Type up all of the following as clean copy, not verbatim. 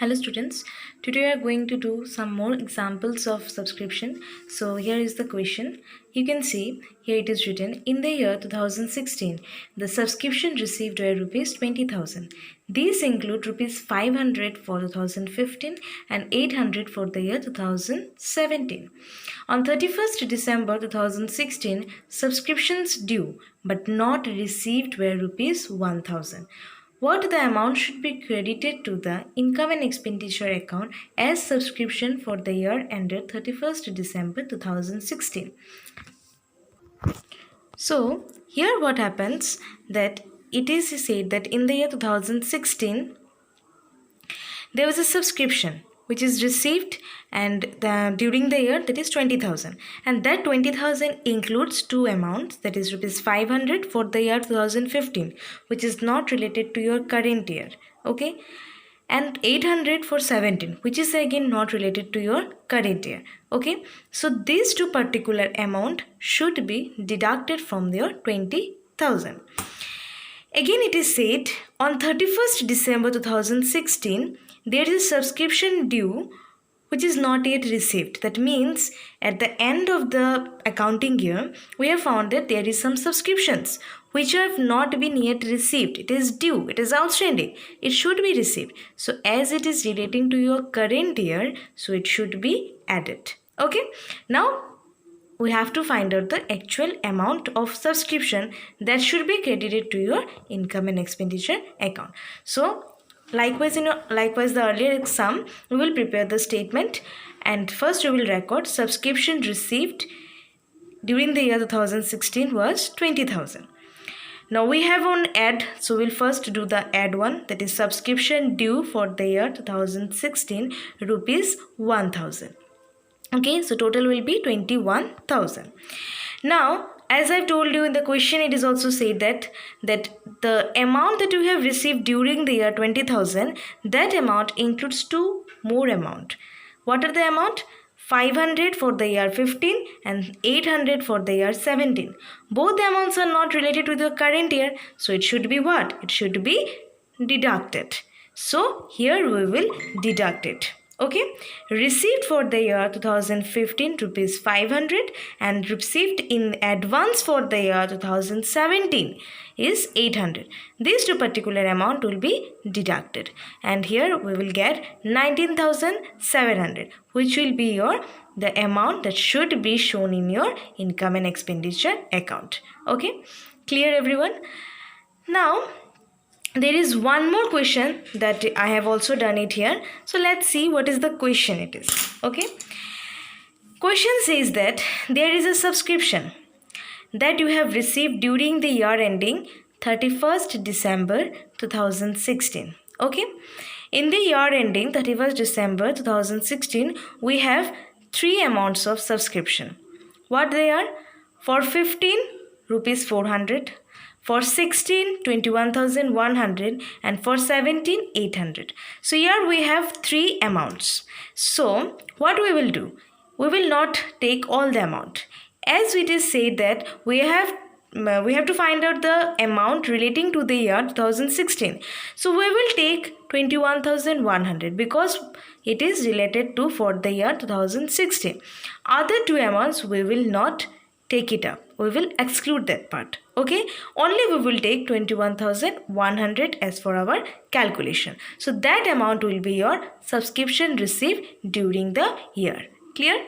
Hello students, today we are going to do some more examples of subscription. So here is the question. You can see here it is written in the year 2016 the subscription received were rupees 20,000. These include rupees 500 for 2015 and 800 for the year 2017. On 31st December 2016 subscriptions due but not received were rupees 1,000. What the amount should be credited to the income and expenditure account as subscription for the year ended 31st December 2016. So here what happens that it is said that in the year 2016 there was a subscription which is received and during the year, that is 20,000, and that 20,000 includes two amounts, that is rupees 500 for the year 2015 which is not related to your current year, okay, and 800 for 17 which is again not related to your current year, okay. So these two particular amount should be deducted from your 20,000. Again it is said on 31st December 2016 there is a subscription due which is not yet received. That means at the end of the accounting year we have found that there is some subscriptions which have not been yet received. It is due, it is outstanding, it should be received. So as it is relating to your current year, so it should be added, okay. Now we have to find out the actual amount of subscription that should be credited to your income and expenditure account. So likewise the earlier sum, we will prepare the statement and first we will record subscription received during the year 2016 was 20,000. Now we have on add, so we'll first do the add one, that is subscription due for the year 2016 rupees 1,000. Okay, so total will be 21,000. Now as I've told you in the question, it is also said that the amount that you have received during the year 20,000, that amount includes two more amount. What are the amount? 500 for the year 15 and 800 for the year 17. Both the amounts are not related to the current year, so it should be what? It should be deducted. So here we will deduct it. Okay, received for the year 2015 rupees 500 and received in advance for the year 2017 is 800. These two particular amount will be deducted and here we will get 19,700, which will be the amount that should be shown in your income and expenditure account. Okay, clear everyone? Now there is one more question that I have also done it here. So let's see what is the question it is. Okay. Question says that there is a subscription that you have received during the year ending 31st December 2016. Okay. In the year ending 31st December 2016, we have three amounts of subscription. What they are? For 15, rupees 400. For 16, 21,100 and for 17, 800. So here we have three amounts. So what we will do? We will not take all the amount. As it is said that we have to find out the amount relating to the year 2016. So we will take 21,100 because it is related to for the year 2016. Other two amounts we will not take it up. We will exclude that part. Okay, only we will take 21,100 as for our calculation. So that amount will be your subscription received during the year. Clear?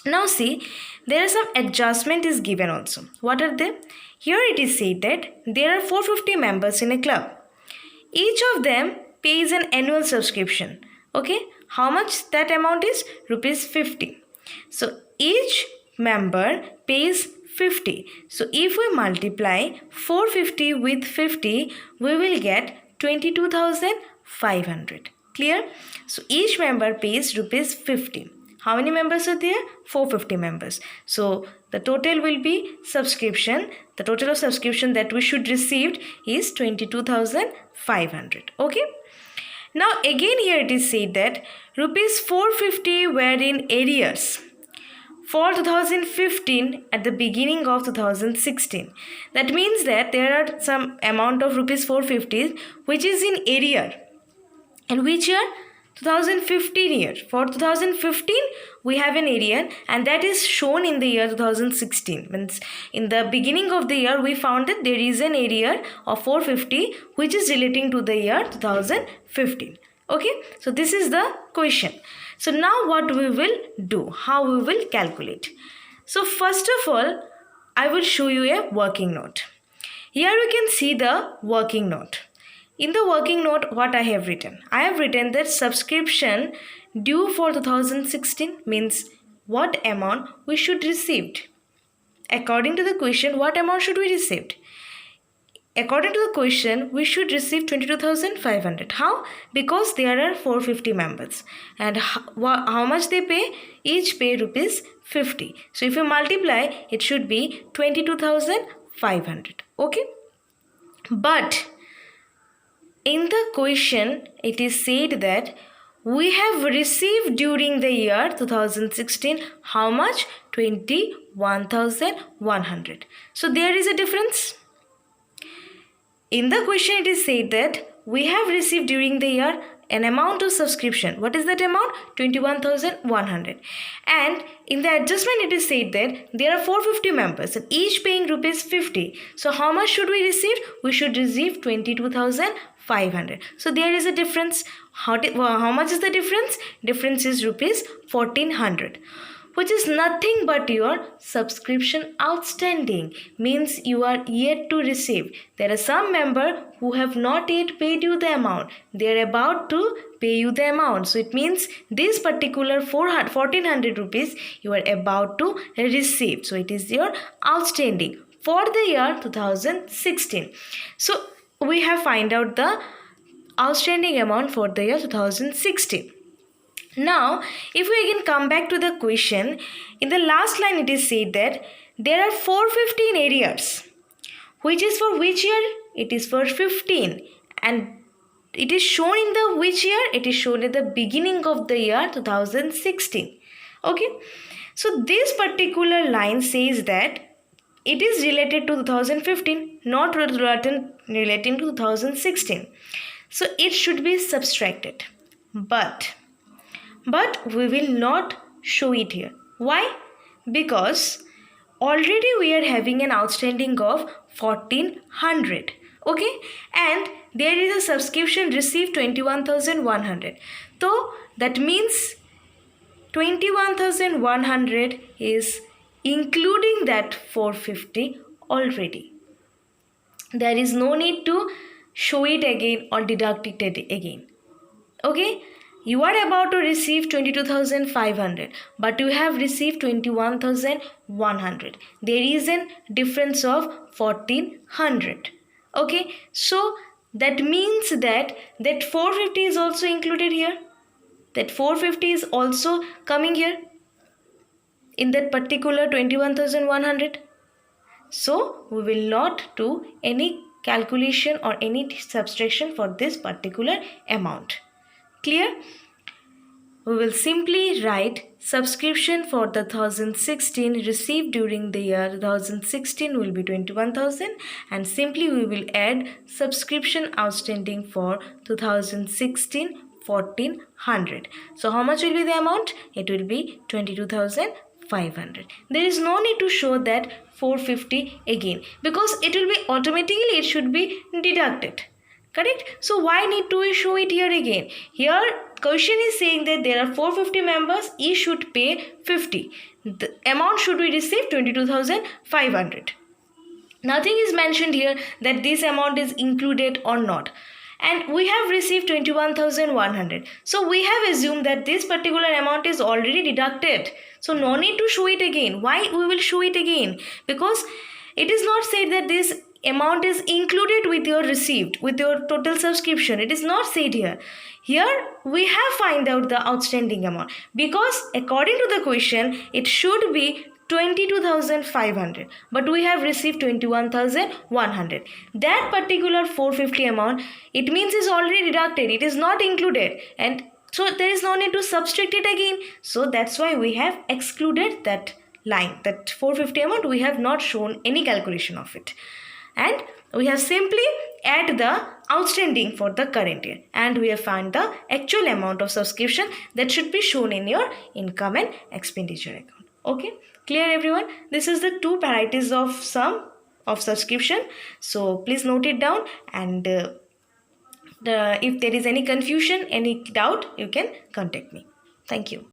Now see, there are some adjustment is given also. What are they? Here it is said that there are 450 members in a club. Each of them pays an annual subscription. Okay, how much that amount is? Rupees 50. So each member pays 50. So if we multiply 450 with 50, we will get 22,500. Clear? So each member pays rupees 50. How many members are there? 450 members. So the total will be subscription. The total of subscription that we should receive is 22,500. Okay. Now again here it is said that rupees 450 were in arrears for 2015 at the beginning of 2016. That means that there are some amount of rupees 450 which is in arrear. And which year? 2015 year. For 2015, we have an area and that is shown in the year 2016. Means in the beginning of the year, we found that there is an area of 450 which is relating to the year 2015. Okay, so this is the question. So now what we will do, how we will calculate. So first of all, I will show you a working note. Here we can see the working note. In the working note, what I have written? I have written that subscription due for 2016 means what amount we should receive. According to the question, what amount should we receive? According to the question, we should receive 22,500. How? Because there are 450 members. And how much they pay? Each pay rupees 50. So if you multiply, it should be 22,500. Okay? But in the question, it is said that we have received during the year 2016 how much? 21,100. So there is a difference. In the question, it is said that we have received during the year an amount of subscription. What is that amount? 21,100. And in the adjustment, it is said that there are 450 members and each paying rupees 50. So how much should we receive? We should receive 22,500. So there is a difference. How much is the difference? Difference is rupees 1,400. Which is nothing but your subscription outstanding, means you are yet to receive. There are some member who have not yet paid you the amount. They are about to pay you the amount. So it means this particular 1,400 rupees you are about to receive. So it is your outstanding for the year 2016. So we have find out the outstanding amount for the year 2016. Now, if we again come back to the question, in the last line it is said that there are 415 areas. Which is for which year? It is for 15. And it is shown in the which year? It is shown at the beginning of the year 2016. Okay. So this particular line says that it is related to 2015, not relating to 2016. So it should be subtracted. But we will not show it here. Why? Because already we are having an outstanding of 1,400. Okay, and there is a subscription received 21,100. So that means 21,100 is including that 450 already. There is no need to show it again or deduct it again. Okay. You are about to receive 22,500, but you have received 21,100. There is a difference of 1,400. Okay, so that means that 450 is also included here. That 450 is also coming here in that particular 21,100. So we will not do any calculation or any subtraction for this particular amount. Clear? We will simply write subscription for the 2016 received during the year 2016 will be 21,000 and simply we will add subscription outstanding for 2016 1,400. So how much will be the amount? It will be 22,500. There is no need to show that 450 again because it will be automatically it should be deducted. Correct? So why need to show it here again? Here question is saying that there are 450 members, each should pay 50. The amount should be received 22,500. Nothing is mentioned here that this amount is included or not. And we have received 21,100. So we have assumed that this particular amount is already deducted. So no need to show it again. Why we will show it again? Because it is not said that this amount is included with your received, with your total subscription. It is not said here. Here we have find out the outstanding amount because according to the question it should be 22,500 but we have received 21,100. That particular 450 amount it means is already deducted. It is not included and so there is no need to subtract it again. So that's why we have excluded that line. That 450 amount we have not shown any calculation of it. And we have simply add the outstanding for the current year, and we have found the actual amount of subscription that should be shown in your income and expenditure account. Okay, clear everyone? This is the two varieties of sum of subscription. So please note it down, and if there is any confusion, any doubt, you can contact me. Thank you.